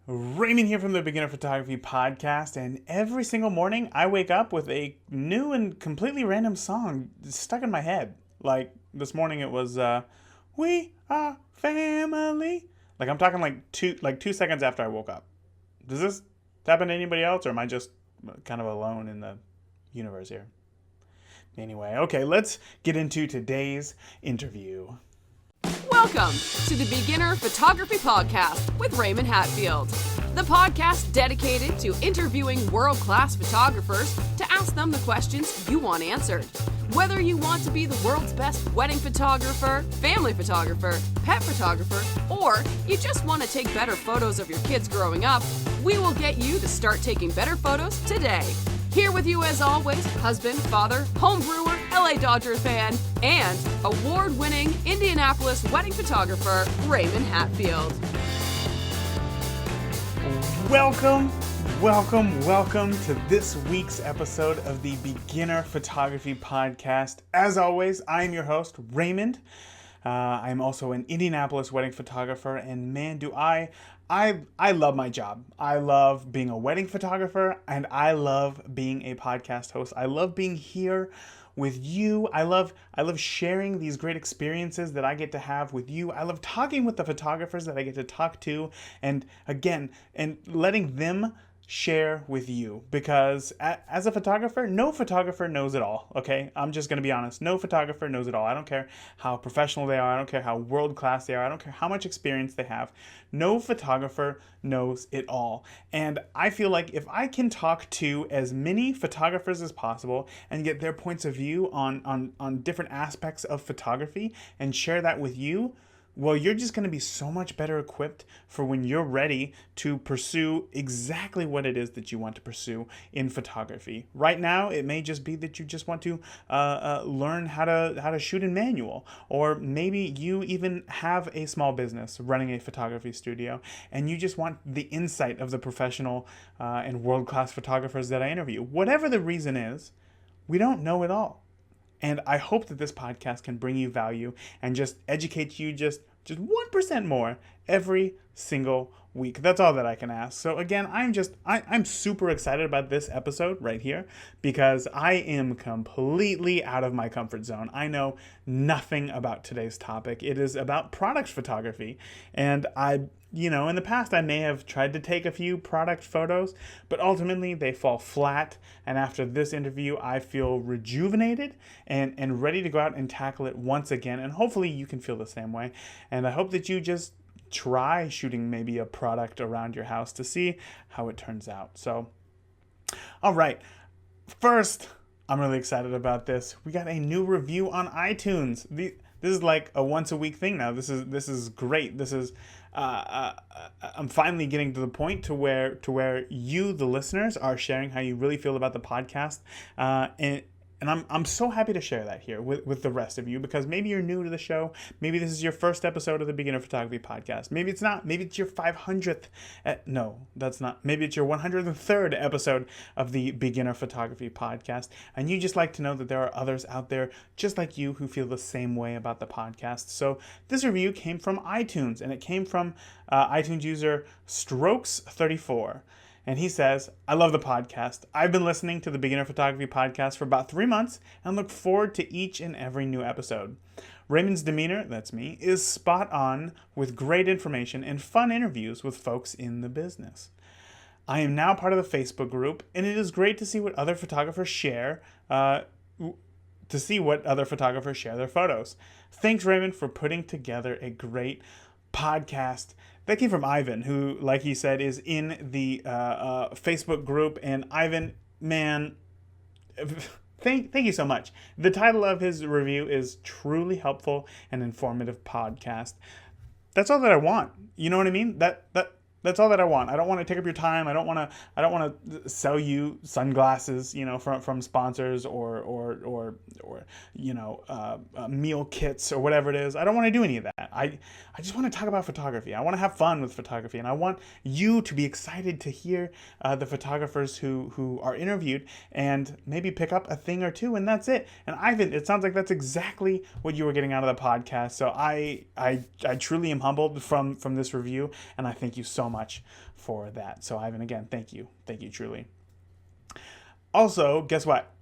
Raymond here from the Beginner Photography Podcast, and every single morning I wake up with a new and completely random song stuck in my head. Like this morning it was "We Are Family." Like I'm talking like 2 seconds after I woke up. Does this happen to anybody else, or am I just kind of alone in the universe here? Anyway, okay, let's get into today's interview. Welcome to the Beginner Photography Podcast with Raymond Hatfield, the podcast dedicated to interviewing world-class photographers to ask them the questions you want answered. Whether you want to be the world's best wedding photographer, family photographer, pet photographer, or you just want to take better photos of your kids growing up, we will get you to start taking better photos today. Here with you as always, husband, father, home brewer, LA Dodgers fan, and award-winning Indianapolis wedding photographer, Raymond Hatfield. Welcome to this week's episode of the Beginner Photography Podcast. As always, I'm your host, Raymond. I'm also an Indianapolis wedding photographer, and man, do I love my job. I love being a wedding photographer, and I love being a podcast host. I love being here with you. I love sharing these great experiences that I get to have with you. I love talking with the photographers that I get to talk to, and letting them share with you, because as a photographer, no photographer knows it all. Okay, I'm just gonna be honest. No photographer knows it all. I don't care how professional they are. I don't care how world class they are. I don't care how much experience they have. No photographer knows it all. And I feel like if I can talk to as many photographers as possible and get their points of view on different aspects of photography and share that with you, well, you're just going to be so much better equipped for when you're ready to pursue exactly what it is that you want to pursue in photography. Right now, it may just be that you just want to learn how to shoot in manual, or maybe you even have a small business running a photography studio, and you just want the insight of the professional and world-class photographers that I interview. Whatever the reason is, we don't know it all. And I hope that this podcast can bring you value and just educate you just 1% more every single week. That's all that I can ask. So again, I'm super excited about this episode right here, because I am completely out of my comfort zone. I know nothing about today's topic. It is about product photography, and in the past, I may have tried to take a few product photos, but ultimately they fall flat. And after this interview, I feel rejuvenated and ready to go out and tackle it once again. And hopefully you can feel the same way. And I hope that you just try shooting maybe a product around your house to see how it turns out. So, all right. First, I'm really excited about this. We got a new review on iTunes. This is like a once a week thing now. This is great. I'm finally getting to the point to where you, the listeners, are sharing how you really feel about the podcast, and I'm so happy to share that here with the rest of you, because maybe you're new to the show. Maybe this is your first episode of the Beginner Photography Podcast. Maybe it's not. Maybe it's your 500th. No, that's not. Maybe it's your 103rd episode of the Beginner Photography Podcast. And you just like to know that there are others out there just like you who feel the same way about the podcast. So this review came from iTunes, and it came from iTunes user Strokes34. And he says, I love the podcast. I've been listening to the Beginner Photography Podcast for about 3 months and look forward to each and every new episode. Raymond's demeanor, that's me, is spot on, with great information and fun interviews with folks in the business. I am now part of the Facebook group, and it is great to see what other photographers share, their photos. Thanks, Raymond, for putting together a great podcast. That came from Ivan, who, like he said, is in the Facebook group. And Ivan, man, thank you so much. The title of his review is Truly Helpful and Informative Podcast. That's all that I want. You know what I mean? That's all that I want. I don't want to take up your time. I don't want to sell you sunglasses, from sponsors or meal kits or whatever it is. I don't want to do any of that. I just want to talk about photography. I want to have fun with photography, and I want you to be excited to hear the photographers who are interviewed and maybe pick up a thing or two, and that's it. And Ivan, it sounds like that's exactly what you were getting out of the podcast. So I truly am humbled from this review, and I thank you so much for that. So Ivan, again, thank you truly. Also, guess what?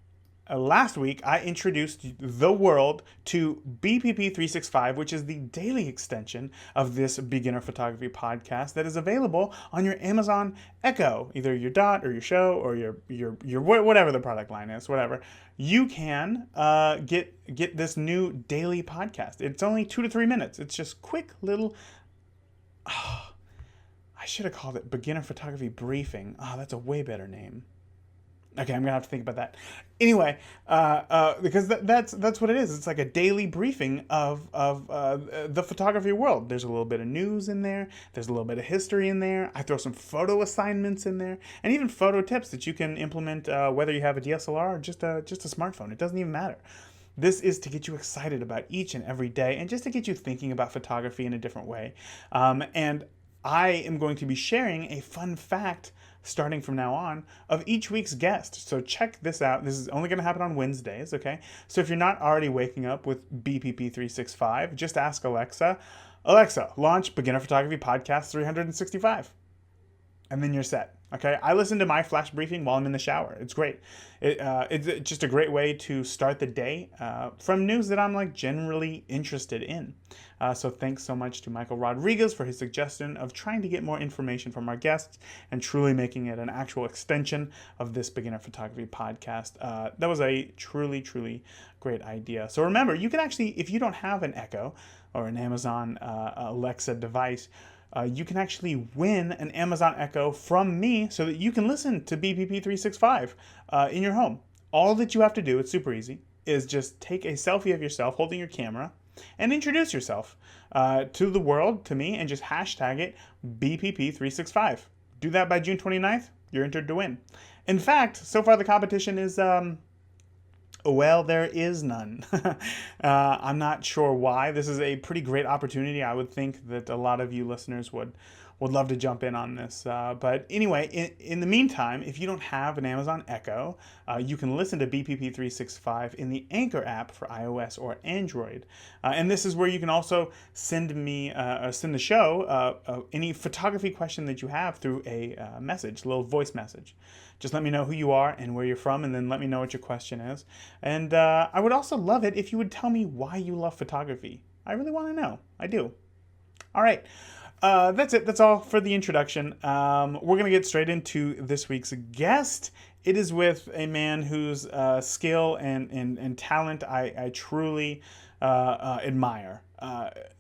Last week, I introduced the world to BPP 365, which is the daily extension of this beginner photography podcast that is available on your Amazon Echo, either your Dot or your Show or your whatever the product line is, whatever. You can get this new daily podcast. It's only 2 to 3 minutes. It's just quick little. Oh, I should have called it Beginner Photography Briefing. Oh, that's a way better name. Okay, I'm gonna have to think about that. Anyway, because that's what it is. It's like a daily briefing of the photography world. There's a little bit of news in there. There's a little bit of history in there. I throw some photo assignments in there, and even photo tips that you can implement whether you have a DSLR or just a smartphone. It doesn't even matter. This is to get you excited about each and every day, and just to get you thinking about photography in a different way. And I am going to be sharing a fun fact starting from now on of each week's guest. So check this out. This is only going to happen on Wednesdays, okay? So if you're not already waking up with BPP 365, just ask Alexa, launch Beginner Photography Podcast 365. And then you're set. Okay, I listen to my flash briefing while I'm in the shower. It's great. It's just a great way to start the day from news that I'm like generally interested in. So thanks so much to Michael Rodriguez for his suggestion of trying to get more information from our guests and truly making it an actual extension of this beginner photography podcast. That was a truly great idea. So remember, you can actually, if you don't have an Echo or an Amazon Alexa device, you can actually win an Amazon Echo from me so that you can listen to BPP 365 in your home. All that you have to do, it's super easy, is just take a selfie of yourself holding your camera and introduce yourself to the world, to me, and just hashtag it BPP 365. Do that by June 29th, you're entered to win. In fact, so far the competition is... well, there is none. I'm not sure why. This is a pretty great opportunity. I would think that a lot of you listeners would love to jump in on this. But anyway, in the meantime, if you don't have an Amazon Echo, you can listen to BPP 365 in the Anchor app for iOS or Android. And this is where you can also send me, send the show any photography question that you have through a message, a little voice message. Just let me know who you are and where you're from, and then let me know what your question is. And I would also love it if you would tell me why you love photography. I really want to know. I do. All right. That's it. That's all for the introduction. We're going to get straight into this week's guest. It is with a man whose skill and talent I truly admire.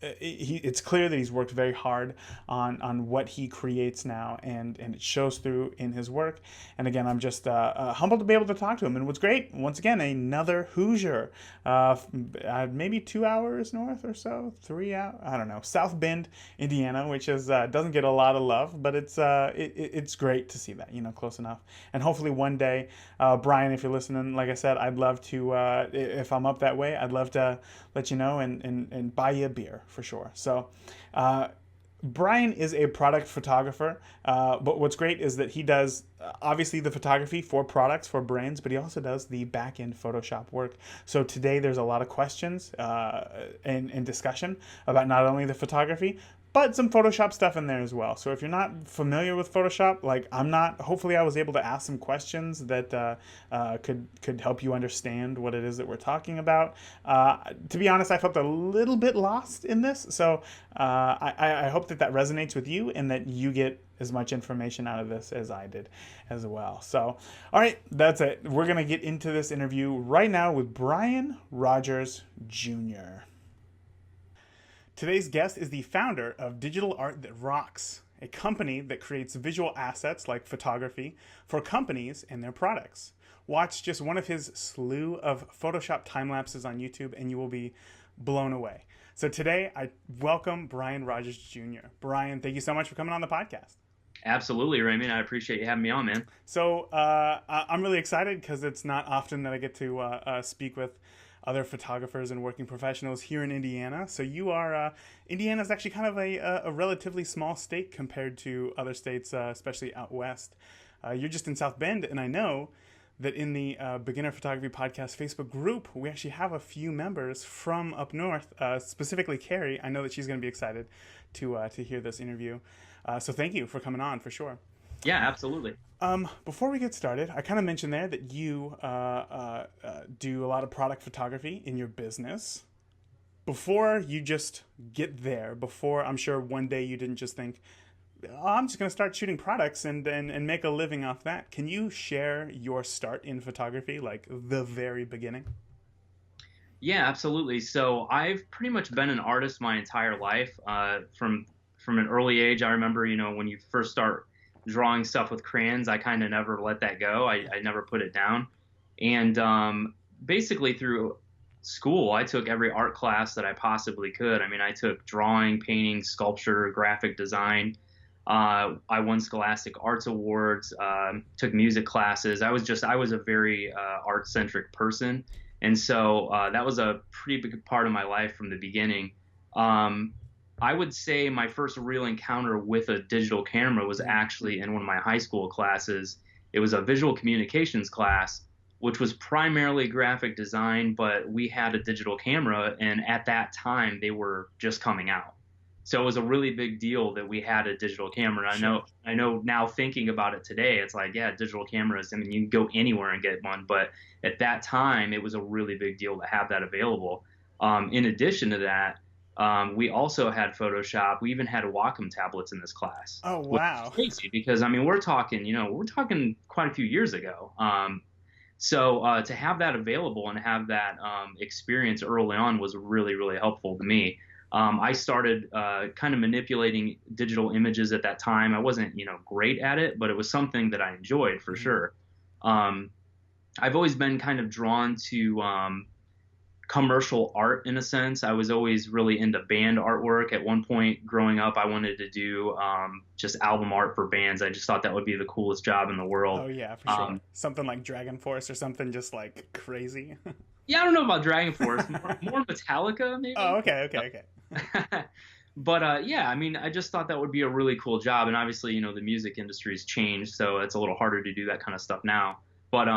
It's clear that he's worked very hard on what he creates now, and it shows through in his work. And again, I'm just humbled to be able to talk to him. And what's great, once again, another Hoosier, maybe 2 hours north or so, 3 hours, I don't know, South Bend, Indiana, which is doesn't get a lot of love, but it's great to see that, close enough. And hopefully one day, Brian, if you're listening, like I said, I'd love to, if I'm up that way, I'd love to let you know and buy you a beer for sure. So Brian is a product photographer, but what's great is that he does obviously the photography for products, for brands, but he also does the back-end Photoshop work. So today there's a lot of questions and discussion about not only the photography, but some Photoshop stuff in there as well. So if you're not familiar with Photoshop, like I'm not, hopefully I was able to ask some questions that could help you understand what it is that we're talking about. To be honest, I felt a little bit lost in this. So I hope that resonates with you and that you get as much information out of this as I did as well. So, all right, that's it. We're going to get into this interview right now with Brian Rodgers Jr. Today's guest is the founder of Digital Art That Rocks, a company that creates visual assets like photography for companies and their products. Watch just one of his slew of Photoshop time-lapses on YouTube and you will be blown away. So today I welcome Brian Rodgers Jr. Brian, thank you so much for coming on the podcast. Absolutely, Raymond. I appreciate you having me on, man. So I'm really excited because it's not often that I get to speak with other photographers and working professionals here in Indiana. So you are, Indiana's actually kind of a relatively small state compared to other states, especially out west. You're just in South Bend, and I know that in the Beginner Photography Podcast Facebook group, we actually have a few members from up north, specifically Carrie. I know that she's going to be excited to hear this interview. So thank you for coming on for sure. Yeah, absolutely. Before we get started, I kind of mentioned there that you do a lot of product photography in your business. Before you just get there, before I'm sure one day you didn't just think, oh, I'm just going to start shooting products and make a living off that. Can you share your start in photography, like the very beginning? Yeah, absolutely. So I've pretty much been an artist my entire life. From an early age, I remember, when you first start drawing stuff with crayons, I kind of never let that go. I never put it down. And basically through school, I took every art class that I possibly could. I mean, I took drawing, painting, sculpture, graphic design. I won Scholastic Arts Awards, took music classes. I was a very art-centric person. And so that was a pretty big part of my life from the beginning. I would say my first real encounter with a digital camera was actually in one of my high school classes. It was a visual communications class, which was primarily graphic design, but we had a digital camera, and at that time they were just coming out. So it was a really big deal that we had a digital camera. I know now thinking about it today, it's like, yeah, digital cameras, I mean, you can go anywhere and get one, but at that time it was a really big deal to have that available. In addition to that, we also had Photoshop. We even had Wacom tablets in this class. Oh, wow. Which is crazy because, I mean, we're talking quite a few years ago. So to have that available and have that experience early on was really, really helpful to me. I started kind of manipulating digital images at that time. I wasn't, great at it, but it was something that I enjoyed for sure. I've always been kind of drawn to commercial art in a sense. I was always really into band artwork. At one point growing up, I wanted to do just album art for bands. I just thought that would be the coolest job in the world. Oh, yeah, for sure. Something like Dragon Force or something just like crazy. Yeah, I don't know about Dragon Force. More Metallica, maybe? Oh, okay. But yeah, I mean, I just thought that would be a really cool job. And obviously, the music industry's changed, so it's a little harder to do that kind of stuff now. But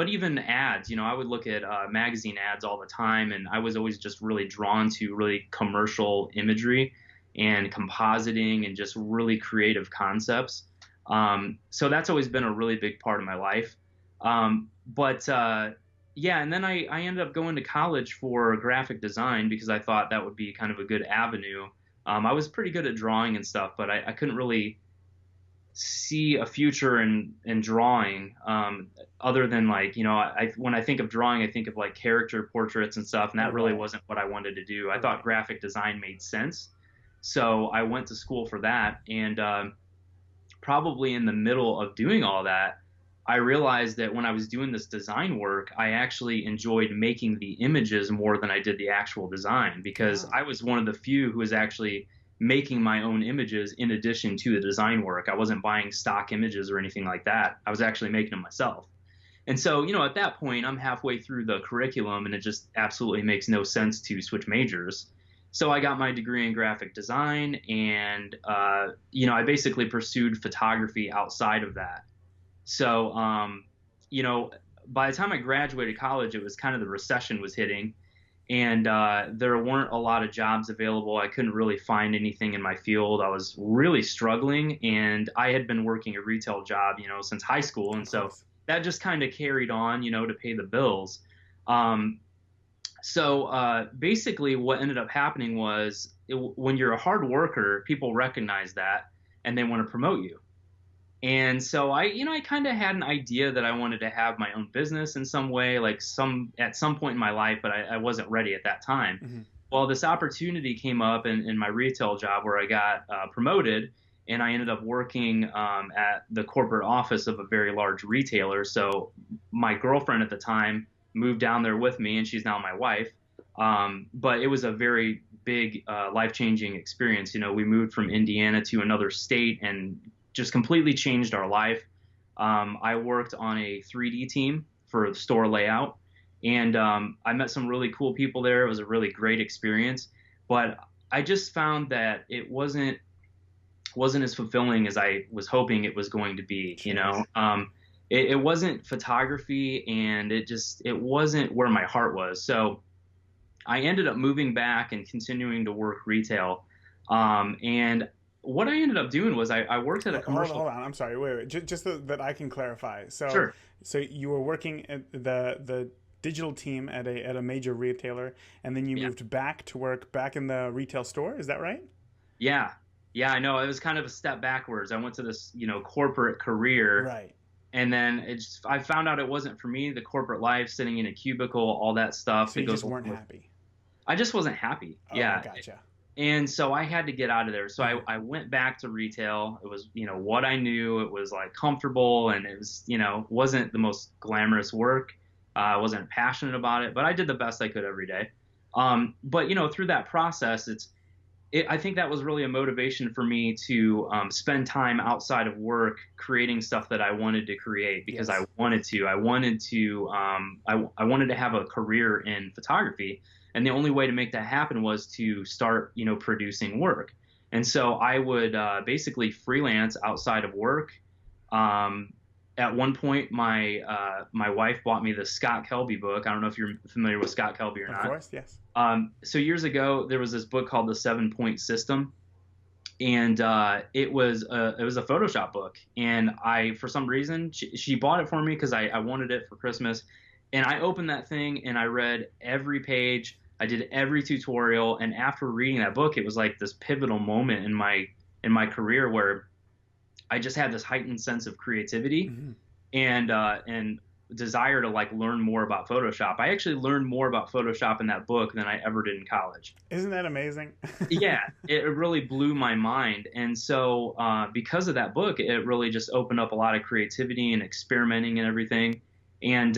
even ads, I would look at magazine ads all the time, and I was always just really drawn to really commercial imagery and compositing and just really creative concepts. So that's always been a really big part of my life. Yeah, and then I ended up going to college for graphic design because I thought that would be kind of a good avenue. I was pretty good at drawing and stuff, but I couldn't really see a future in drawing other than like, when I think of drawing, I think of like character portraits and stuff, and that really wasn't what I wanted to do. I thought graphic design made sense. So I went to school for that, and probably in the middle of doing all that, I realized that when I was doing this design work, I actually enjoyed making the images more than I did the actual design, because I was one of the few who was actually making my own images in addition to the design work. I wasn't buying stock images or anything like that. I was actually making them myself. And so, at that point, I'm halfway through the curriculum, and it just absolutely makes no sense to switch majors. So I got my degree in graphic design, and, I basically pursued photography outside of that. So, by the time I graduated college, it was kind of the recession was hitting, and there weren't a lot of jobs available. I couldn't really find anything in my field. I was really struggling, and I had been working a retail job, since high school. And so that just kind of carried on, to pay the bills. So basically what ended up happening was when you're a hard worker, people recognize that and they want to promote you. And so I kind of had an idea that I wanted to have my own business in some way, at some point in my life, but I wasn't ready at that time. Mm-hmm. Well, this opportunity came up in my retail job where I got promoted, and I ended up working at the corporate office of a very large retailer. So my girlfriend at the time moved down there with me, and she's now my wife. But it was a very big life-changing experience. We moved from Indiana to another state and just completely changed our life. I worked on a 3D team for store layout, and I met some really cool people there. It was a really great experience, but I just found that it wasn't as fulfilling as I was hoping it was going to be. It wasn't photography, and it wasn't where my heart was. So I ended up moving back and continuing to work retail. And what I ended up doing was I worked at a commercial. Hold on. I'm sorry. Wait. Just so that I can clarify. Sure. So you were working at the digital team at a major retailer, and then you Yeah. moved back to work back in the retail store. Is that right? Yeah. Yeah, I know. It was kind of a step backwards. I went to this, corporate career, Right. and then I found out it wasn't for me, the corporate life, sitting in a cubicle, all that stuff So that you goes just weren't along with. happy. I just wasn't happy. Oh, Yeah. gotcha. And so I had to get out of there. So Mhm. I went back to retail. It was, what I knew. It was like comfortable, and it was, wasn't the most glamorous work. I wasn't passionate about it, but I did the best I could every day. But through that process, I think that was really a motivation for me to spend time outside of work creating stuff that I wanted to create, because Yes. I wanted to. I wanted to have a career in photography, and the only way to make that happen was to start, producing work. And so I would basically freelance outside of work. Um, at one point, my wife bought me the Scott Kelby book. I don't know if you're familiar with Scott Kelby or Of not. course. Yes. So years ago, there was this book called The 7-Point System, and it was a Photoshop book. And for some reason, she bought it for me because I wanted it for Christmas. And I opened that thing and I read every page. I did every tutorial. And after reading that book, it was like this pivotal moment in my career where I just had this heightened sense of creativity Mhm. and desire to like learn more about Photoshop. I actually learned more about Photoshop in that book than I ever did in college. Isn't that amazing? Yeah, it really blew my mind. And so because of that book, it really just opened up a lot of creativity and experimenting and everything. And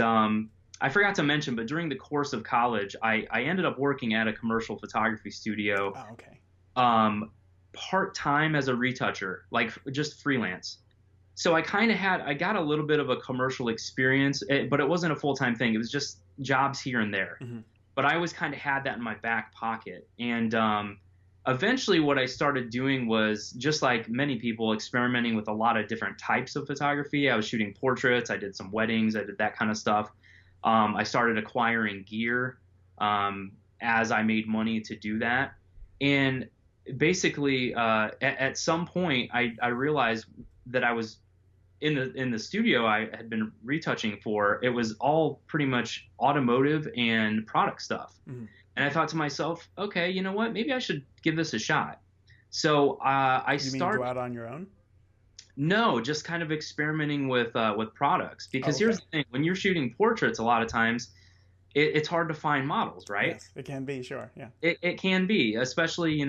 I forgot to mention, but during the course of college, I ended up working at a commercial photography studio Oh, okay. part-time as a retoucher, like just freelance. So I got a little bit of a commercial experience, but it wasn't a full-time thing. It was just jobs here and there. Mm-hmm. But I always kind of had that in my back pocket. And eventually what I started doing was, just like many people, experimenting with a lot of different types of photography. I was shooting portraits. I did some weddings. I did that kind of stuff. I started acquiring gear as I made money to do that. And basically, at some point, I realized that I was in the studio I had been retouching for. It was all pretty much automotive and product stuff. Mm-hmm. And I thought to myself, okay, you know what? Maybe I should give this a shot. So I You mean go out on your own? No, just kind of experimenting with products. Because Okay. here's the thing: when you're shooting portraits, a lot of times it's hard to find models, right? Yes, it can be. Sure. Yeah. It can be, especially,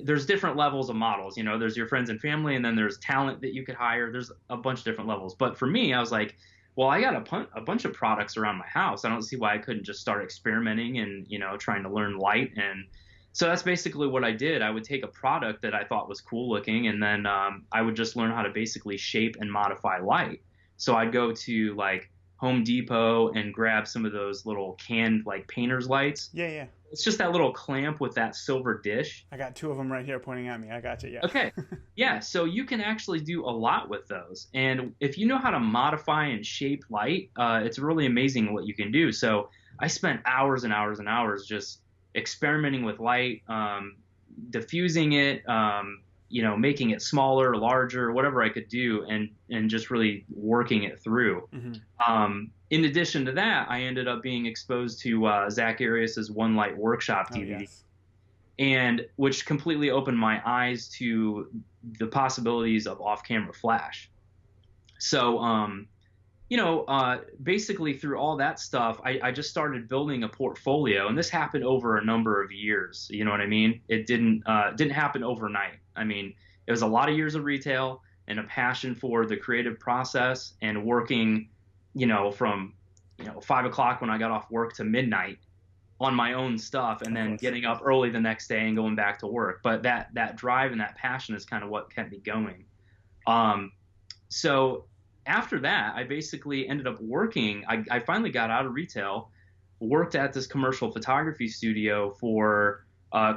there's different levels of models. There's your friends and family, and then there's talent that you could hire. There's a bunch of different levels. But for me, I was like, well, I got a bunch of products around my house. I don't see why I couldn't just start experimenting and, trying to learn light. And so that's basically what I did. I would take a product that I thought was cool looking, and then I would just learn how to basically shape and modify light. So I'd go to like Home Depot and grab some of those little canned like painter's lights. Yeah. Yeah. It's just that little clamp with that silver dish. I got two of them right here pointing at me. I got you. Yeah. Okay. Yeah. So you can actually do a lot with those. And if you know how to modify and shape light, it's really amazing what you can do. So I spent hours and hours and hours just experimenting with light, diffusing it, making it smaller, larger, whatever I could do, and just really working it through. Mm-hmm. In addition to that, I ended up being exposed to Zach Arias's One Light Workshop DVD, Oh, yes. and which completely opened my eyes to the possibilities of off-camera flash. So, basically through all that stuff, I just started building a portfolio, and this happened over a number of years. You know what I mean? It didn't happen overnight. I mean, it was a lot of years of retail and a passion for the creative process and working, from 5 o'clock when I got off work to midnight on my own stuff, and then getting up early the next day and going back to work. But that drive and that passion is kind of what kept me going. So after that, I basically ended up working. I finally got out of retail, worked at this commercial photography studio for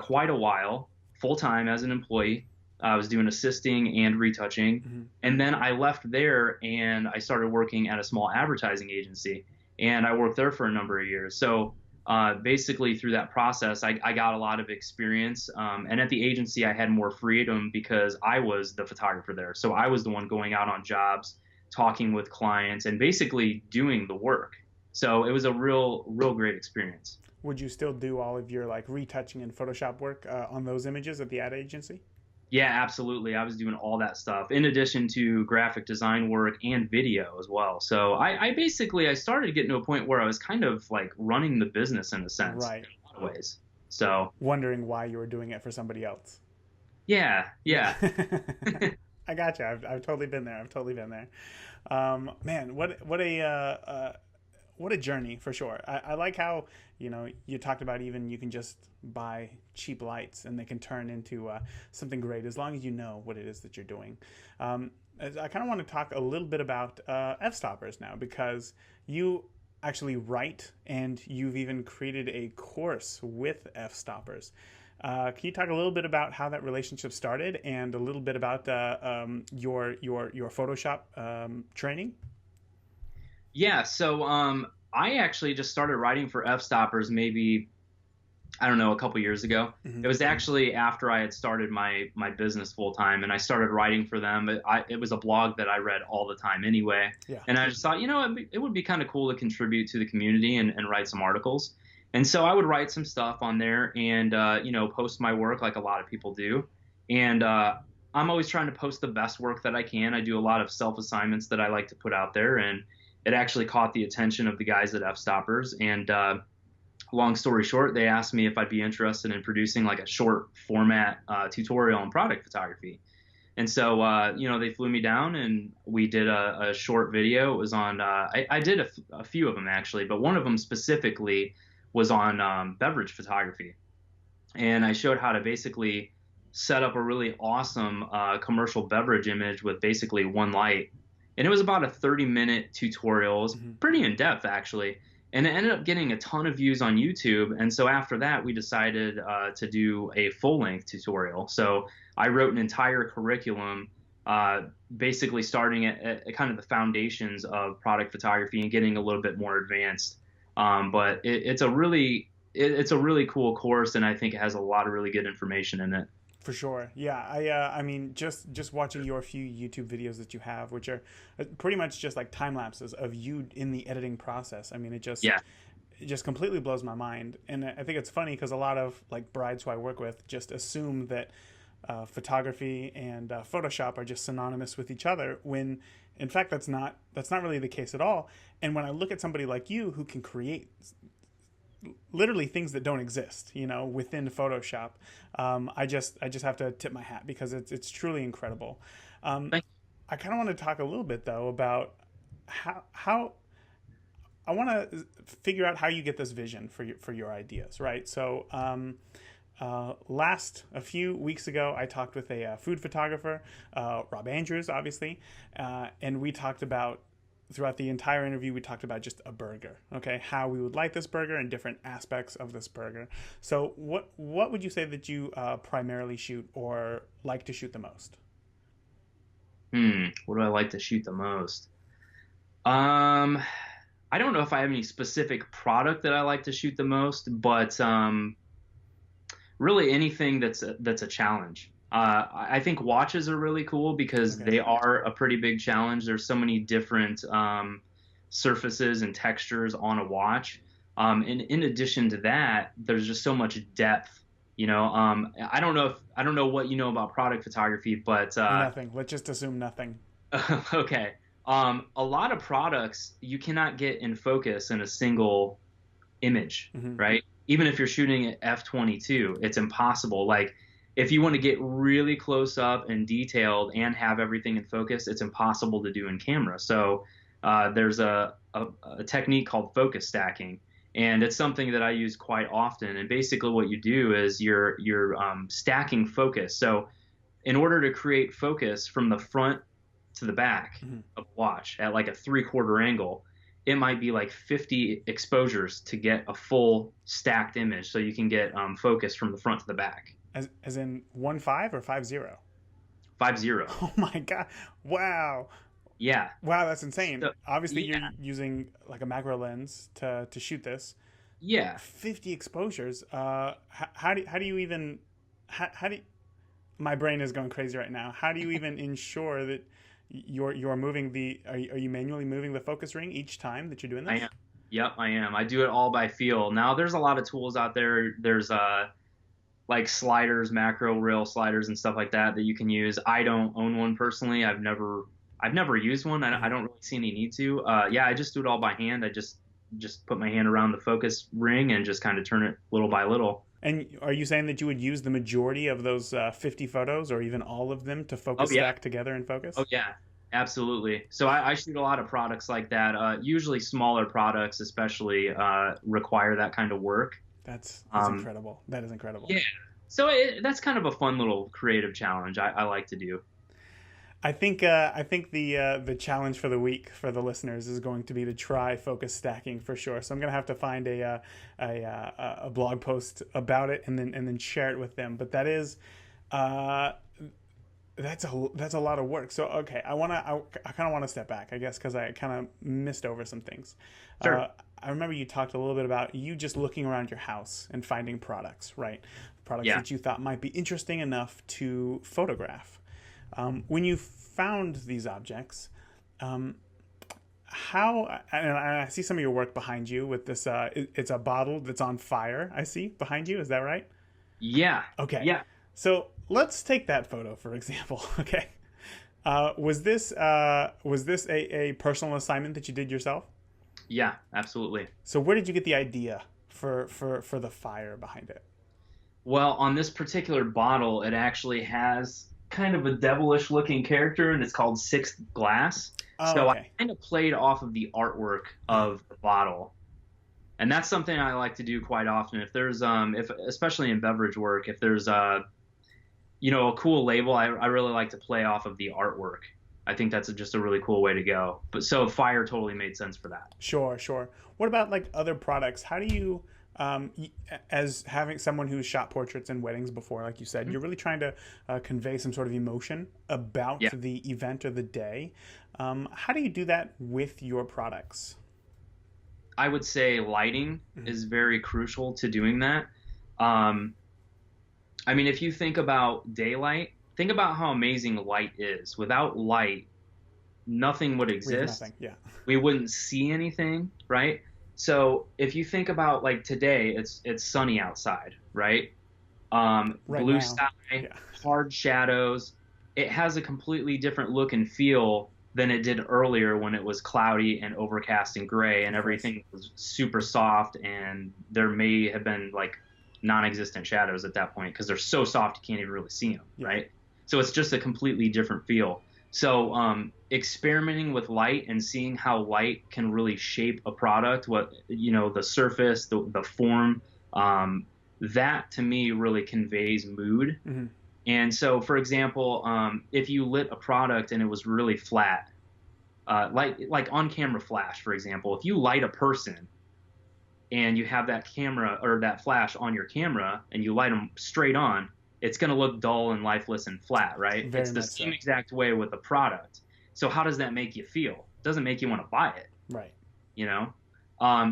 quite a while, full time as an employee. I was doing assisting and retouching. Mm-hmm. And then I left there and I started working at a small advertising agency. And I worked there for a number of years. So basically through that process, I got a lot of experience. And at the agency, I had more freedom because I was the photographer there. So I was the one going out on jobs, talking with clients, and basically doing the work. So it was a real great experience. Would you still do all of your like retouching and Photoshop work on those images at the ad agency? Yeah, absolutely. I was doing all that stuff in addition to graphic design work and video as well. So I basically I started getting to a point where I was kind of like running the business in a sense, Right. in a lot of ways. So Wondering why you were doing it for somebody else. yeah. I gotcha. I've totally been there. I've totally been there. Man, what a journey for sure. I like how, you talked about even you can just buy cheap lights and they can turn into something great as long as you know what it is that you're doing. I kind of want to talk a little bit about Fstoppers now, because you actually write and you've even created a course with Fstoppers. Can you talk a little bit about how that relationship started and a little bit about your Photoshop training? Yeah, so I actually just started writing for Fstoppers maybe, I don't know, a couple years ago. Mm-hmm. It was actually after I had started my business full time, and I started writing for them. It was a blog that I read all the time anyway. Yeah. And I just thought, it would be kind of cool to contribute to the community and write some articles. And so I would write some stuff on there and, post my work like a lot of people do. And I'm always trying to post the best work that I can. I do a lot of self-assignments that I like to put out there. And it actually caught the attention of the guys at Fstoppers. And long story short, they asked me if I'd be interested in producing like a short format tutorial on product photography. And so, they flew me down and we did a short video. It was on, I did a few of them actually, but one of them specifically was on beverage photography. And I showed how to basically set up a really awesome commercial beverage image with basically one light. And it was about a 30-minute tutorial. It was pretty in-depth, actually. And it ended up getting a ton of views on YouTube. And so after that, we decided to do a full-length tutorial. So I wrote an entire curriculum, basically starting at kind of the foundations of product photography and getting a little bit more advanced. But it's a really cool course, and I think it has a lot of really good information in it. For sure. Yeah. I mean, just watching your few YouTube videos that you have, which are pretty much just like time lapses of you in the editing process. I mean, it just completely blows my mind. And I think it's funny because a lot of like brides who I work with just assume that photography and Photoshop are just synonymous with each other, when in fact that's not really the case at all. And when I look at somebody like you who can create literally things that don't exist, within Photoshop, I just have to tip my hat, because it's truly incredible. I kind of want to talk a little bit though about how I want to figure out how you get this vision for your ideas, right? So a few weeks ago, I talked with a food photographer, Rob Andrews, obviously, and we talked about, throughout the entire interview, we talked about just a burger, okay? How we would like this burger and different aspects of this burger. So what would you say that you primarily shoot or like to shoot the most? What do I like to shoot the most? I don't know if I have any specific product that I like to shoot the most, but really anything that's a challenge. I think watches are really cool because they are a pretty big challenge. There's so many different surfaces and textures on a watch. And in addition to that, there's just so much depth. I don't know what you know about product photography, but nothing. Let's just assume nothing. Okay. A lot of products you cannot get in focus in a single image, right? Even if you're shooting at f/22, it's impossible. Like, if you want to get really close up and detailed and have everything in focus, it's impossible to do in camera. So there's a technique called focus stacking, and it's something that I use quite often. And basically what you do is you're stacking focus. So in order to create focus from the front to the back of a watch at like a 3/4 angle, it might be like 50 exposures to get a full stacked image. So you can get focus from the front to the back. As in 1.5 or 5.0? 5.0. Oh my God. Wow. Yeah. Wow, that's insane. So, obviously you're using like a macro lens to shoot this. Yeah. 50 exposures. How do you even how do you, my brain is going crazy right now. How do you even ensure that you're moving are you manually moving the focus ring each time that you're doing I this? am. Yep, I am. I do it all by feel. Now, there's a lot of tools out there. There's like sliders, macro rail sliders, and stuff like that you can use. I don't own one personally. I've never used one. I don't really see any need to. Yeah, I just do it all by hand. I just put my hand around the focus ring and just kind of turn it little by little. And are you saying that you would use the majority of those 50 photos, or even all of them, to Oh focus yeah. stack together in Oh focus? yeah. Absolutely. So I shoot a lot of products like that. Usually smaller products, especially, require that kind of work. That's Um, incredible. That is incredible. yeah. So that's kind of a fun little creative challenge I like to do. I think the challenge for the week for the listeners is going to be to try focus stacking for sure. So I'm gonna have to find a blog post about it and then share it with them. But that is uh, that's a lot of work. So okay, I kind of want to step back, I guess, because I kind of missed over some things. Sure. I remember you talked a little bit about you just looking around your house and finding products, right? Products Yeah. that you thought might be interesting enough to photograph. When you found these objects, how and I see some of your work behind you with this. It's a bottle that's on fire. I see behind you. Is that right? Yeah. Okay. Yeah. So let's take that photo for example. Okay. Was this a personal assignment that you did yourself? Yeah. Absolutely. So where did you get the idea for the fire behind it? Well, on this particular bottle, it actually has kind of a devilish looking character, and it's called Sixth Glass. Oh, So I okay. kind of played off of the artwork of the bottle. And that's something I like to do quite often. If there's if especially in beverage work, if there's a cool label, I really like to play off of the artwork. I think that's just a really cool way to go. But so fire totally made sense for that. Sure, sure. What about like other products? How do you, as having someone who's shot portraits and weddings before, like you said, you're really trying to convey some sort of emotion about Yeah. the event or the day. How do you do that with your products? I would say lighting is very crucial to doing that. Um, I mean, if you think about daylight, think about how amazing light is. Without light, nothing would We have exist. nothing. Yeah. We wouldn't see anything, right? So if you think about like today, it's sunny outside, right? Right Blue now. sky, Yeah. hard shadows. It has a completely different look and feel than it did earlier when it was cloudy and overcast and gray and Of course. everything was super soft, and there may have been like non-existent shadows at that point because they're so soft you can't even really see them, Yeah. right? So it's just a completely different feel. So experimenting with light and seeing how light can really shape a product, the surface, the form, that to me really conveys mood. Hmm. And so, for example, if you lit a product and it was really flat, like on camera flash, for example, if you light a person and you have that camera or that flash on your camera and you light them straight on, it's going to look dull and lifeless and flat, right? Very It's the much so. same exact way with a product. So how does that make you feel? It doesn't make you want to buy it, Right. you know?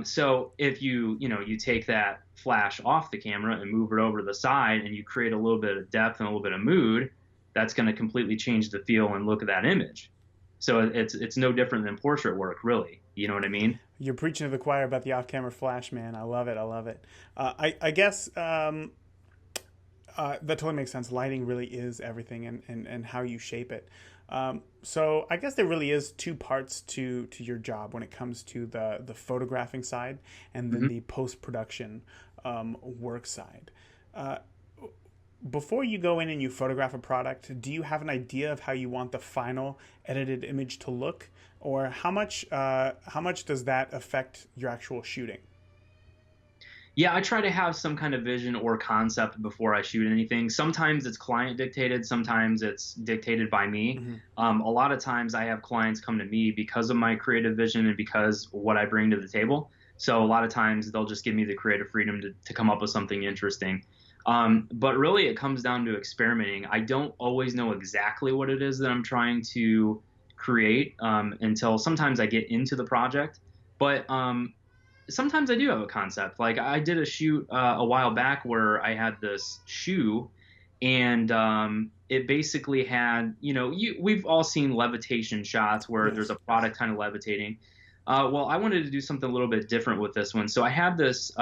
So if you take that flash off the camera and move it over to the side and you create a little bit of depth and a little bit of mood, that's going to completely change the feel and look of that image. So it's no different than portrait work, really. You know what I mean? You're preaching to the choir about the off-camera flash, man. I love it. I love it. I guess that totally makes sense. Lighting really is everything, and how you shape it. So I guess there really is two parts to your job when it comes to the photographing side and then Hmm. the post-production work side. Before you go in and you photograph a product, do you have an idea of how you want the final edited image to look, or how much does that affect your actual shooting? Yeah, I try to have some kind of vision or concept before I shoot anything. Sometimes it's client dictated, sometimes it's dictated by me. Mm-hmm. A lot of times I have clients come to me because of my creative vision and because what I bring to the table. So a lot of times they'll just give me the creative freedom to come up with something interesting. But really, it comes down to experimenting. I don't always know exactly what it is that I'm trying to create until sometimes I get into the project. But sometimes I do have a concept. Like I did a shoot a while back where I had this shoe, and it basically had, we've all seen levitation shots where there's Yes. a product kind of levitating. Well, I wanted to do something a little bit different with this one. So I had this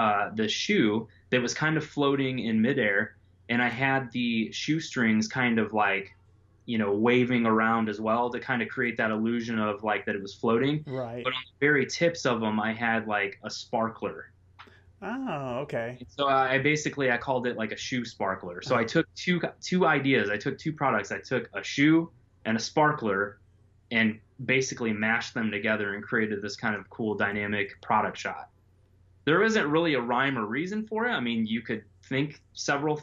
shoe that was kind of floating in midair, and I had the shoestrings kind of like, waving around as well to kind of create that illusion of like that it was floating. Right. But on the very tips of them, I had like a sparkler. Oh, okay. And so I called it like a shoe sparkler. So I took two ideas. I took two products. I took a shoe and a sparkler, and basically mashed them together and created this kind of cool dynamic product shot. There isn't really a rhyme or reason for it. I mean, you could think several,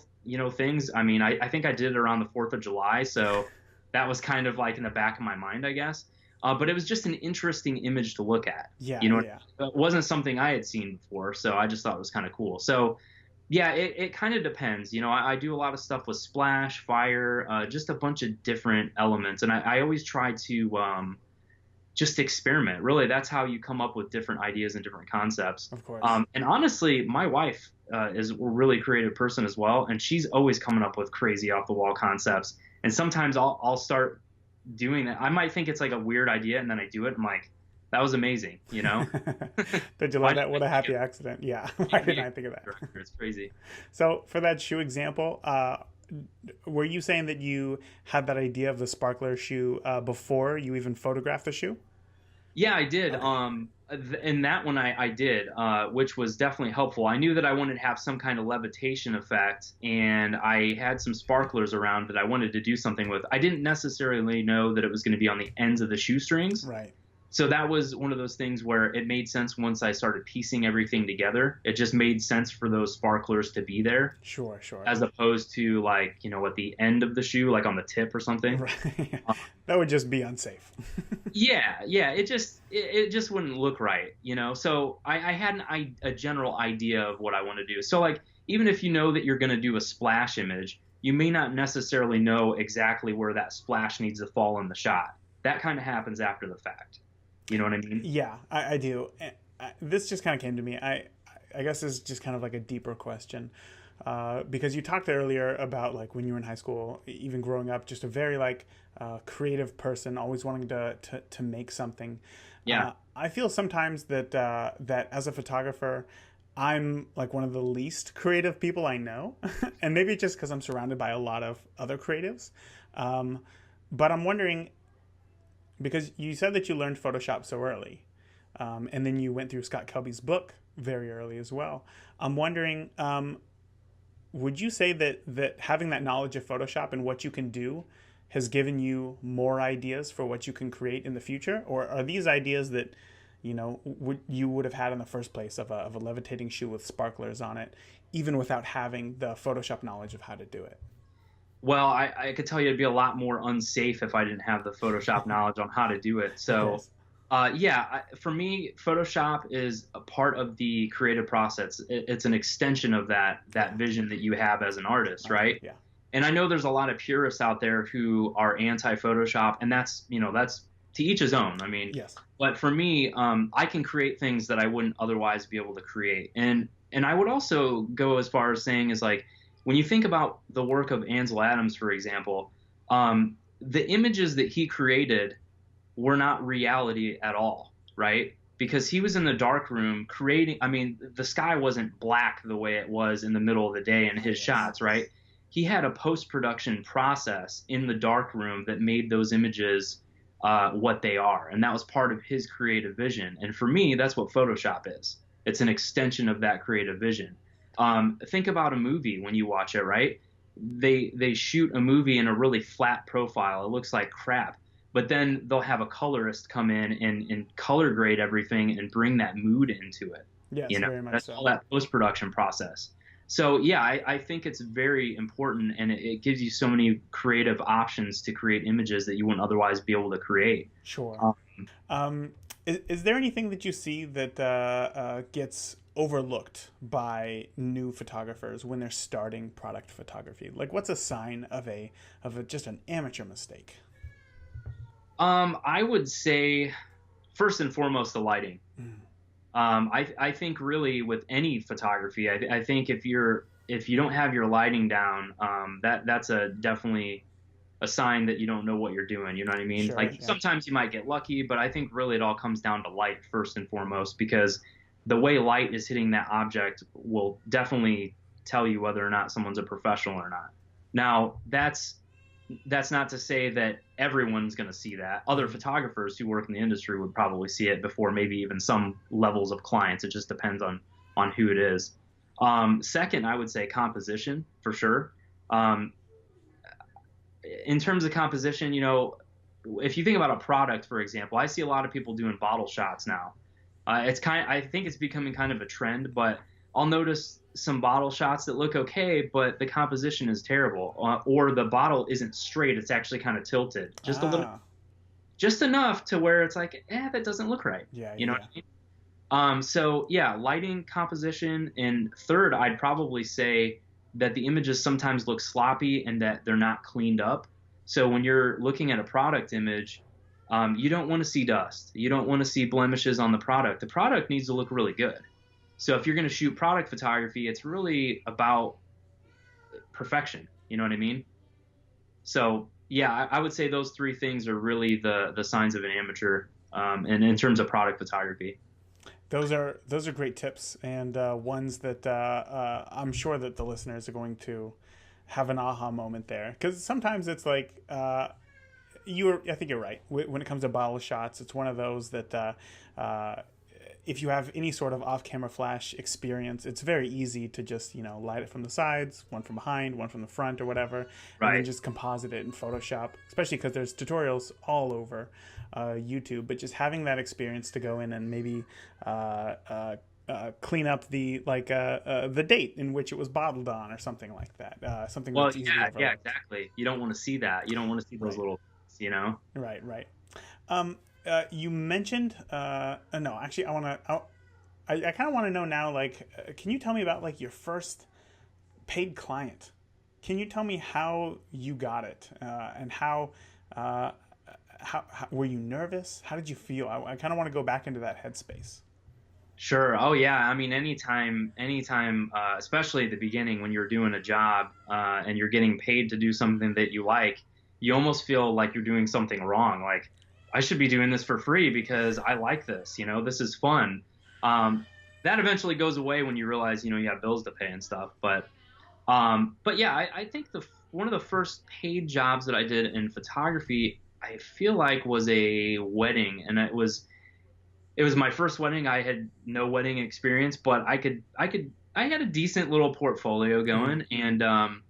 things. I mean, I think I did it around the 4th of July, so that was kind of like in the back of my mind, I guess. But it was just an interesting image to look at. Yeah. It wasn't something I had seen before, so I just thought it was kind of cool. So, yeah, it kind of depends. I do a lot of stuff with splash, fire, just a bunch of different elements, and I always try to just experiment. Really, that's how you come up with different ideas and different concepts. Of course. And honestly, my wife is a really creative person as well, and she's always coming up with crazy off the wall concepts. And sometimes I'll start doing that. I might think it's like a weird idea, and then I do it. I'm like, that was amazing, Did you like that? What a happy accident. Yeah. Why didn't I think of that? It's crazy. So for that shoe example, were you saying that you had that idea of the sparkler shoe before you even photographed the shoe? Yeah, I did. Okay. And that one I did, which was definitely helpful. I knew that I wanted to have some kind of levitation effect, and I had some sparklers around that I wanted to do something with. I didn't necessarily know that it was going to be on the ends of the shoestrings. Right. So that was one of those things where it made sense once I started piecing everything together. It just made sense for those sparklers to be there. Sure. As opposed to like, at the end of the shoe, like on the tip or something. Right. That would just be unsafe. Yeah. It just wouldn't look right, So I had a general idea of what I want to do. So like, even if you know that you're going to do a splash image, you may not necessarily know exactly where that splash needs to fall in the shot. That kind of happens after the fact. You know what I mean? Yeah, I do. This just kind of came to me. I guess this is just kind of like a deeper question. Because you talked earlier about like when you were in high school, even growing up, just a very like creative person, always wanting to make something. Yeah. I feel sometimes that that as a photographer, I'm like one of the least creative people I know. And maybe just because I'm surrounded by a lot of other creatives. But I'm wondering, because you said that you learned Photoshop so early, and then you went through Scott Kelby's book very early as well. I'm wondering, would you say that having that knowledge of Photoshop and what you can do has given you more ideas for what you can create in the future? Or are these ideas that, you would have had in the first place of a levitating shoe with sparklers on it, even without having the Photoshop knowledge of how to do it? Well, I could tell you it'd be a lot more unsafe if I didn't have the Photoshop knowledge on how to do it. So, for me, Photoshop is a part of the creative process. It's an extension of that vision that you have as an artist, right? Yeah. And I know there's a lot of purists out there who are anti-Photoshop, and that's to each his own. I mean, yes. But for me, I can create things that I wouldn't otherwise be able to create. And I would also go as far as saying is like, when you think about the work of Ansel Adams, for example, the images that he created were not reality at all, right? Because he was in the dark room creating, the sky wasn't black the way it was in the middle of the day in his shots, right? He had a post-production process in the dark room that made those images what they are. And that was part of his creative vision. And for me, that's what Photoshop is. It's an extension of that creative vision. Think about a movie when you watch it, right? They shoot a movie in a really flat profile. It looks like crap. But then they'll have a colorist come in and color grade everything and bring that mood into it. Yes, very much that's so. all that post-production process. So, yeah, I think it's very important, and it gives you so many creative options to create images that you wouldn't otherwise be able to create. Sure. Is there anything that you see that gets overlooked by new photographers when they're starting product photography? Like, what's a sign of just an amateur mistake? I would say, first and foremost, the lighting. I think really with any photography, I think if you don't have your lighting down, that's a definitely a sign that you don't know what you're doing. You know what I mean? Sure. Like Yeah. sometimes you might get lucky, but I think really it all comes down to light first and foremost, because the way light is hitting that object will definitely tell you whether or not someone's a professional or not. Now, that's not to say that everyone's going to see that. Other photographers who work in the industry would probably see it before maybe even some levels of clients. It just depends on who it is. Second, I would say composition for sure. Um, in terms of composition, if you think about a product, for example, I see a lot of people doing bottle shots now. I think it's becoming kind of a trend, but I'll notice some bottle shots that look okay, but the composition is terrible, or the bottle isn't straight; it's actually kind of tilted, just a little, Ah. just enough to where it's like, that doesn't look right. Yeah. You know Yeah. what I mean? So yeah, lighting, composition, and third, I'd probably say that the images sometimes look sloppy and that they're not cleaned up. So when you're looking at a product image, you don't want to see dust. You don't want to see blemishes on the product. The product needs to look really good. So if you're going to shoot product photography, it's really about perfection. You know what I mean? So yeah, I would say those three things are really the signs of an amateur, and in terms of product photography. Those are great tips, and ones that I'm sure that the listeners are going to have an aha moment there. Because sometimes it's like I think you're right. When it comes to bottle shots, it's one of those that if you have any sort of off-camera flash experience, it's very easy to just light it from the sides, one from behind, one from the front, or whatever, and then Right. just composite it in Photoshop. Especially because there's tutorials all over YouTube. But just having that experience to go in and maybe clean up the date in which it was bottled on, or something like that. Something Well, that's easy to yeah, overlook. exactly. You don't want to see that. You don't want to see those Right. little, you know. Right, right. You mentioned no, actually, I kind of want to know now. Like, can you tell me about like your first paid client? Can you tell me how you got it and uh, how were you nervous? How did you feel? I kind of want to go back into that headspace. Sure. Oh yeah. I mean, anytime, especially at the beginning when you're doing a job and you're getting paid to do something that you like, you almost feel like you're doing something wrong. Like I should be doing this for free because I like this. This is fun. That eventually goes away when you realize, you have bills to pay and stuff. But yeah, I think one of the first paid jobs that I did in photography, I feel like was a wedding, and it was my first wedding. I had no wedding experience, but I had a decent little portfolio Mm-hmm. going, and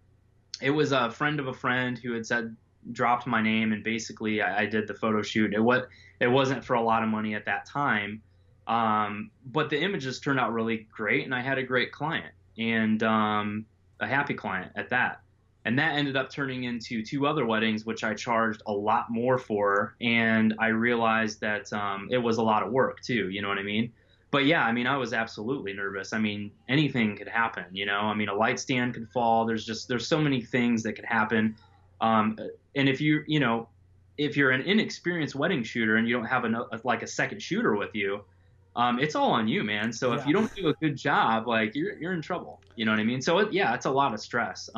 it was a friend of a friend who had dropped my name, and basically I did the photo shoot. It wasn't for a lot of money at that time, but the images turned out really great, and I had a great client, and a happy client at that. And that ended up turning into two other weddings, which I charged a lot more for. And I realized that it was a lot of work too. You know what I mean? But yeah, I mean, I was absolutely nervous. I mean, anything could happen. I mean, a light stand could fall. There's so many things that could happen. And if you're an inexperienced wedding shooter and you don't have like a second shooter with you, it's all on you, man. So if Yeah. you don't do a good job, like you're in trouble. You know what I mean? So yeah, it's a lot of stress.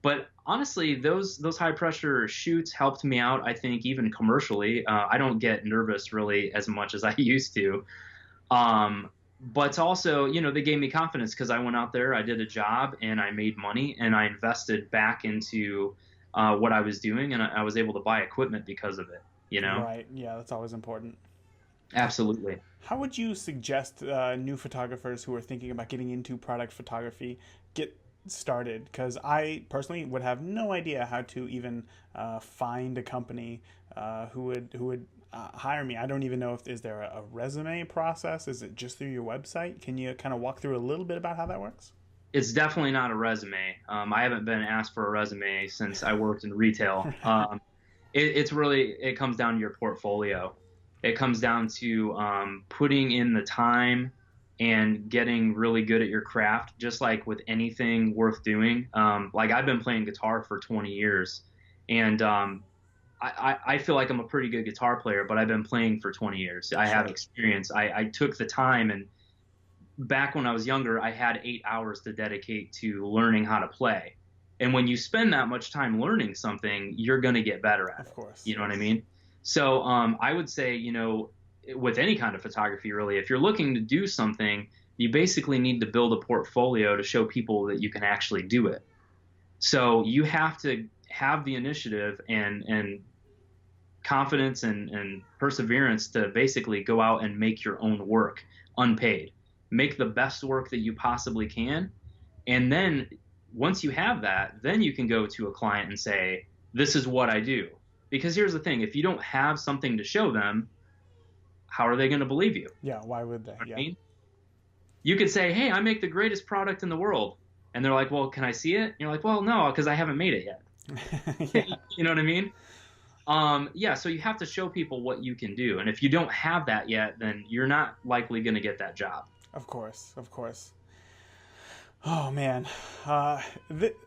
But honestly, those high pressure shoots helped me out. I think even commercially, I don't get nervous really as much as I used to. But also, they gave me confidence because I went out there, I did a job, and I made money, and I invested back into what I was doing, and I was able to buy equipment because of it. Right. Yeah, that's always important. Absolutely. How would you suggest new photographers who are thinking about getting into product photography get started? Because I personally would have no idea how to even find a company who would hire me. I don't even know if is there a resume process. Is it just through your website? Can you kind of walk through a little bit about how that works? It's definitely not a resume. I haven't been asked for a resume since I worked in retail. It comes down to your portfolio. It comes down to putting in the time and getting really good at your craft, just like with anything worth doing. Like I've been playing guitar for 20 years, and I feel like I'm a pretty good guitar player, but I've been playing for 20 years. I have experience. I took the time, and back when I was younger, I had 8 hours to dedicate to learning how to play. And when you spend that much time learning something, you're going to get better at it. Of course. You know what I mean? So I would say, with any kind of photography, really, if you're looking to do something, you basically need to build a portfolio to show people that you can actually do it. So you have to have the initiative and confidence and perseverance to basically go out and make your own work unpaid. Make the best work that you possibly can. And then once you have that, then you can go to a client and say, this is what I do. Because here's the thing, if you don't have something to show them, how are they going to believe you? Yeah, why would they? You know what I mean? You could say, hey, I make the greatest product in the world. And they're like, well, can I see it? And you're like, well, no, because I haven't made it yet. Yeah. You know what I mean? So you have to show people what you can do. And if you don't have that yet, then you're not likely going to get that job. Of course. Oh, man.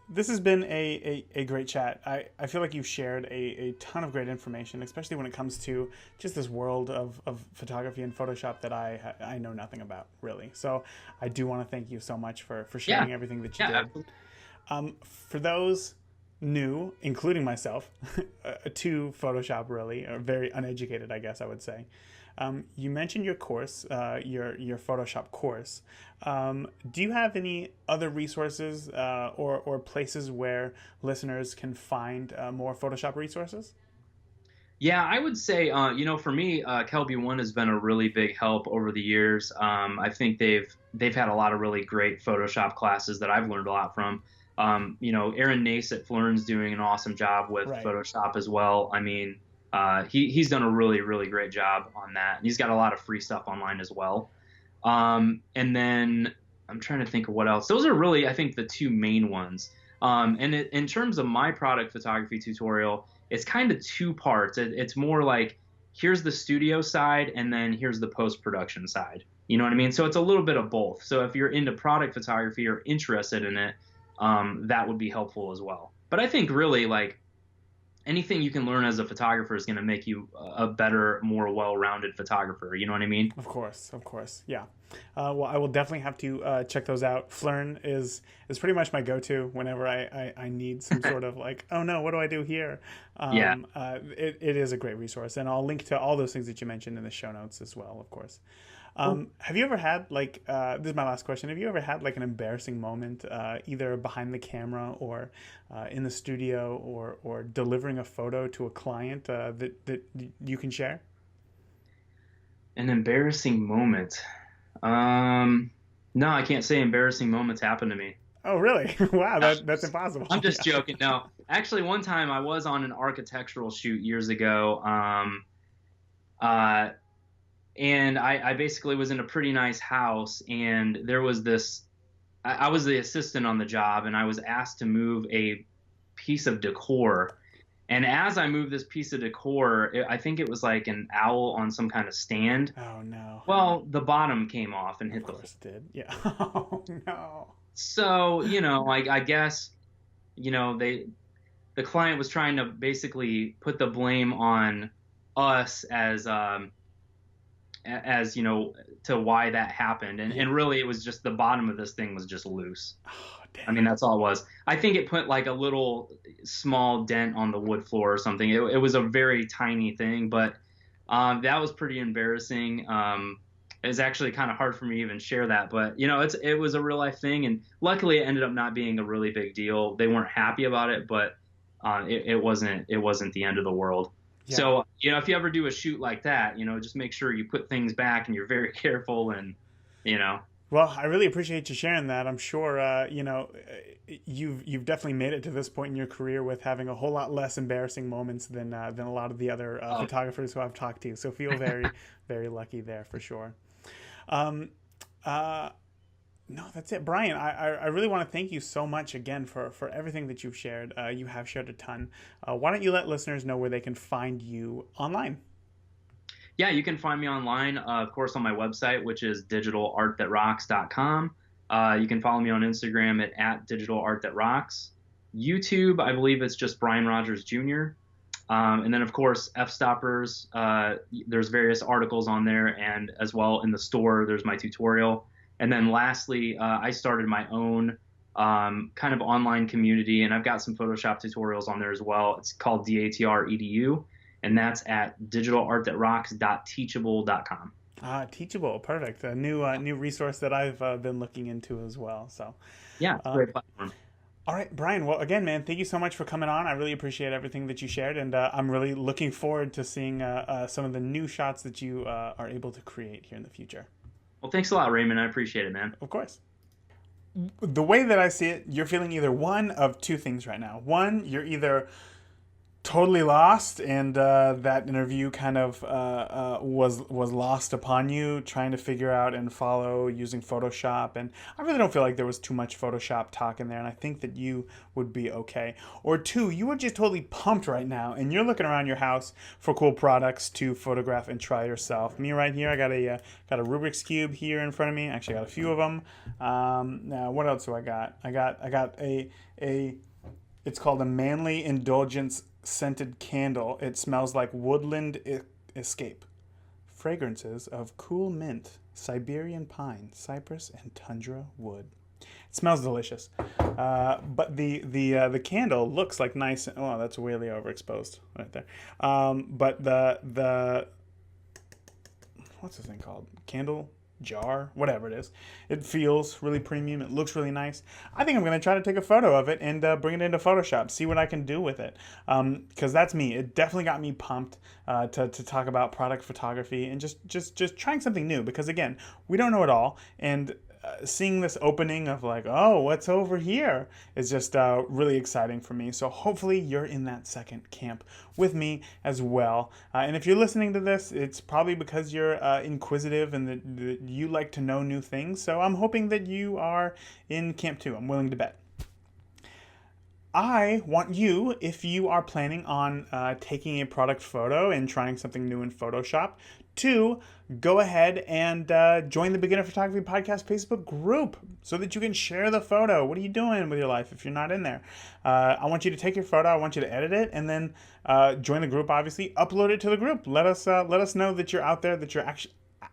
This has been a great chat. I feel like you've shared a ton of great information, especially when it comes to just this world of photography and Photoshop that I know nothing about, really. So I do want to thank you so much for sharing everything that you did. Absolutely. For those new, including myself, to Photoshop, really, or very uneducated, I guess I would say. You mentioned your course, your Photoshop course. Do you have any other resources or places where listeners can find more Photoshop resources? Yeah, I would say, for me, Kelby One has been a really big help over the years. I think they've had a lot of really great Photoshop classes that I've learned a lot from. Aaron Nace at Flern's doing an awesome job with Photoshop as well. I mean, he's done a really, really great job on that. And he's got a lot of free stuff online as well. And then I'm trying to think of what else. Those are really, I think, the two main ones. In terms of my product photography tutorial, it's kind of two parts. It's more like, here's the studio side, and then here's the post-production side. You know what I mean? So it's a little bit of both. So if you're into product photography or interested in it, that would be helpful as well. But I think really, like, anything you can learn as a photographer is going to make you a better, more well-rounded photographer. You know what I mean? Of course. Yeah. Well, I will definitely have to check those out. Flern is pretty much my go-to whenever I need some sort of like, oh no, what do I do here? It is a great resource, and I'll link to all those things that you mentioned in the show notes as well, of course. Have you ever had, like, this is my last question, have you ever had like an embarrassing moment, either behind the camera or in the studio or delivering a photo to a client that you can share? An embarrassing moment? No, I can't say embarrassing moments happen to me. Oh, really? Wow, that's impossible. I'm just joking. No, actually, one time I was on an architectural shoot years ago. And I basically was in a pretty nice house, and there was this, I was the assistant on the job, and I was asked to move a piece of decor. And as I moved this piece of decor, I think it was like an owl on some kind of stand. Oh, no. Well, the bottom came off and hit the floor. Of course it did. Yeah. Oh, no. So, I guess, the client was trying to basically put the blame on us as to why that happened. And really it was just the bottom of this thing was just loose. Oh, damn. I mean, that's all it was. I think it put like a little small dent on the wood floor or something. It was a very tiny thing, but that was pretty embarrassing. It was actually kind of hard for me to even share that, but it was a real life thing. And luckily it ended up not being a really big deal. They weren't happy about it, but it wasn't the end of the world. Yeah. So, if you ever do a shoot like that, just make sure you put things back and you're very careful and. Well, I really appreciate you sharing that. I'm sure, you've definitely made it to this point in your career with having a whole lot less embarrassing moments than a lot of the other photographers who I've talked to. So feel very, very lucky there for sure. No, that's it. Brian, I really want to thank you so much again for everything that you've shared. You have shared a ton. Why don't you let listeners know where they can find you online? Yeah, you can find me online, of course, on my website, which is digitalartthatrocks.com. You can follow me on Instagram at digitalartthatrocks. YouTube, I believe it's just Brian Rodgers Jr. And then, of course, Fstoppers. There's various articles on there, and as well in the store, there's my tutorial. And then lastly, I started my own kind of online community, and I've got some Photoshop tutorials on there as well. It's called DATR EDU, and that's at digitalartthatrocks.teachable.com. Teachable, perfect. A new resource that I've been looking into as well. So, Yeah, it's a great platform. all right, Brian. Well, again, man, thank you so much for coming on. I really appreciate everything that you shared, and I'm really looking forward to seeing some of the new shots that you are able to create here in the future. Well, thanks a lot, Raymond. I appreciate it, man. Of course. The way that I see it, you're feeling either one of two things right now. One, you're either totally lost, and that interview kind of was lost upon you trying to figure out and follow using Photoshop, and I really don't feel like there was too much Photoshop talk in there, and I think that you would be okay. Or two, you are just totally pumped right now and you're looking around your house for cool products to photograph and try yourself. Me right here, I got a Rubik's Cube here in front of me. Actually, I got a few of them. Now what else do I got? I got a it's called a Manly Indulgence scented candle. It smells like woodland escape. Fragrances of cool mint, Siberian pine, cypress, and tundra wood. It smells delicious. But the candle looks like nice. Oh, that's really overexposed right there. But the what's this thing called? Candle jar, whatever it is. It feels really premium. It looks really nice. I think I'm going to try to take a photo of it and bring it into Photoshop, see what I can do with it. Because that's me. It definitely got me pumped to talk about product photography and just trying something new. Because again, we don't know it all. And seeing this opening of like, oh, what's over here is just really exciting for me. So hopefully you're in that second camp with me as well. And if you're listening to this, it's probably because you're inquisitive and that you like to know new things. So I'm hoping that you are in camp too. I'm willing to bet. I want you, if you are planning on taking a product photo and trying something new in Photoshop, to go ahead and join the Beginner Photography Podcast Facebook group so that you can share the photo. What are you doing with your life if you're not in there? I want you to take your photo, I want you to edit it, and then join the group, obviously. Upload it to the group. Let us know that you're out there, that you're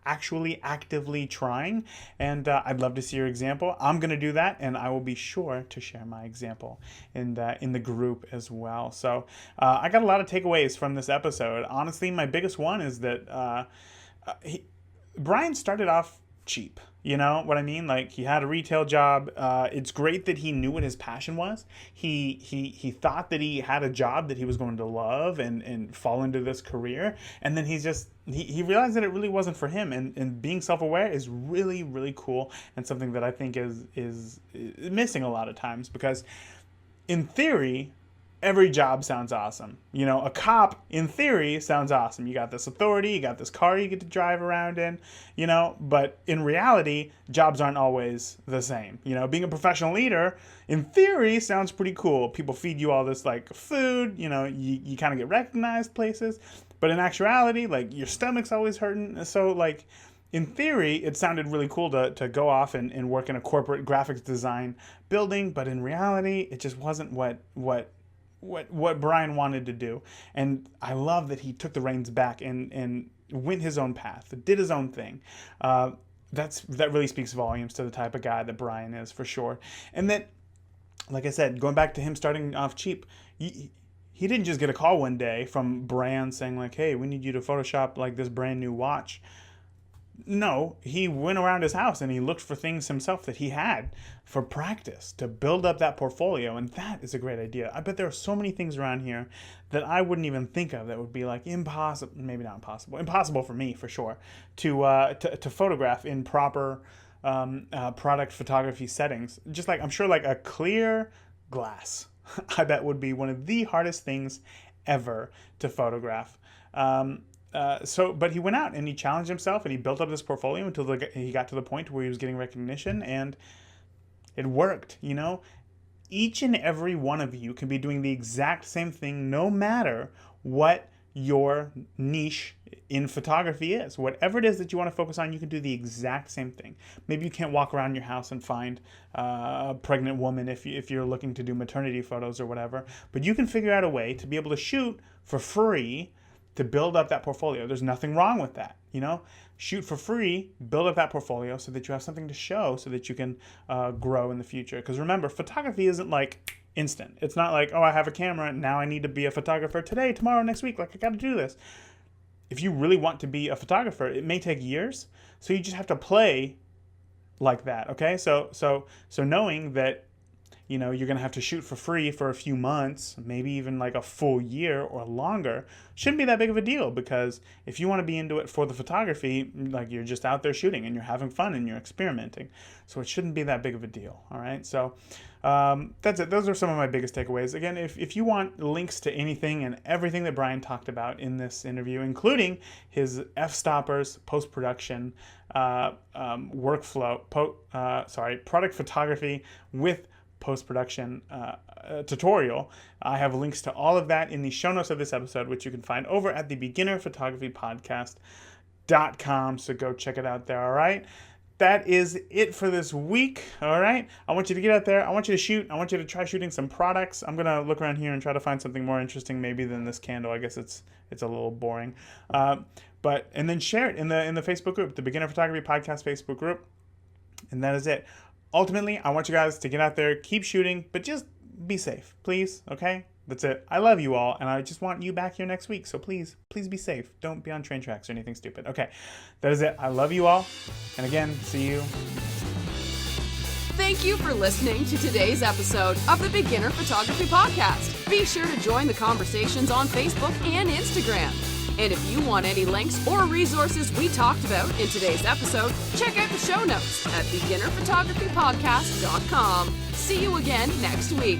actually actively trying, and I'd love to see your example. I'm going to do that, and I will be sure to share my example in the group as well. So I got a lot of takeaways from this episode. Honestly, my biggest one is that Brian started off cheap. You know what I mean? Like, he had a retail job. It's great that he knew what his passion was. He thought that he had a job that he was going to love and fall into this career. And then he realized that it really wasn't for him. And being self-aware is really, really cool, and something that I think is missing a lot of times, because in theory, every job sounds awesome. You know, a cop, in theory, sounds awesome. You got this authority, you got this car you get to drive around in, you know, but in reality, jobs aren't always the same. You know, being a professional leader, in theory, sounds pretty cool. People feed you all this, like, food, you know, you kind of get recognized places, but in actuality, like, your stomach's always hurting. So, like, in theory, it sounded really cool to go off and work in a corporate graphics design building, but in reality, it just wasn't what Brian wanted to do. And I love that he took the reins back and went his own path, did his own thing. That really speaks volumes to the type of guy that Brian is, for sure. And that, like I said, going back to him starting off cheap, he didn't just get a call one day from brands saying like, hey, we need you to Photoshop like this brand new watch. No, he went around his house and he looked for things himself that he had for practice to build up that portfolio. And that is a great idea. I bet there are so many things around here that I wouldn't even think of that would be like impossible, maybe not impossible, impossible for me for sure, to photograph in proper product photography settings. Just like, I'm sure, like a clear glass, I bet would be one of the hardest things ever to photograph. But he went out and he challenged himself and he built up this portfolio until he got to the point where he was getting recognition, and it worked. You know, each and every one of you can be doing the exact same thing, no matter what your niche in photography is. Whatever it is that you want to focus on, you can do the exact same thing. Maybe you can't walk around your house and find a pregnant woman if you're looking to do maternity photos or whatever, but you can figure out a way to be able to shoot for free to build up that portfolio. There's nothing wrong with that, you know? Shoot for free, build up that portfolio so that you have something to show so that you can grow in the future. Because remember, photography isn't like instant. It's not like, oh, I have a camera, now I need to be a photographer today, tomorrow, next week. Like, I got to do this. If you really want to be a photographer, it may take years. So you just have to play like that, okay? So knowing that, you know, you're going to have to shoot for free for a few months, maybe even like a full year or longer, shouldn't be that big of a deal, because if you want to be into it for the photography, like, you're just out there shooting and you're having fun and you're experimenting. So it shouldn't be that big of a deal, all right? So that's it. Those are some of my biggest takeaways. Again, if you want links to anything and everything that Brian talked about in this interview, including his Fstoppers post-production workflow, product photography with post-production tutorial. I have links to all of that in the show notes of this episode, which you can find over at the beginnerphotographypodcast.com. So go check it out there, all right? That is it for this week, all right? I want you to get out there. I want you to shoot. I want you to try shooting some products. I'm going to look around here and try to find something more interesting maybe than this candle. I guess it's a little boring. And then share it in the Facebook group, the Beginner Photography Podcast Facebook group. And that is it. Ultimately, I want you guys to get out there, keep shooting, but just be safe, please, okay? That's it. I love you all, and I just want you back here next week, so please be safe. Don't be on train tracks or anything stupid. Okay, that is it. I love you all, and again, see you. Thank you for listening to today's episode of the Beginner Photography Podcast. Be sure to join the conversations on Facebook and Instagram. And if you want any links or resources we talked about in today's episode, check out the show notes at beginnerphotographypodcast.com. See you again next week.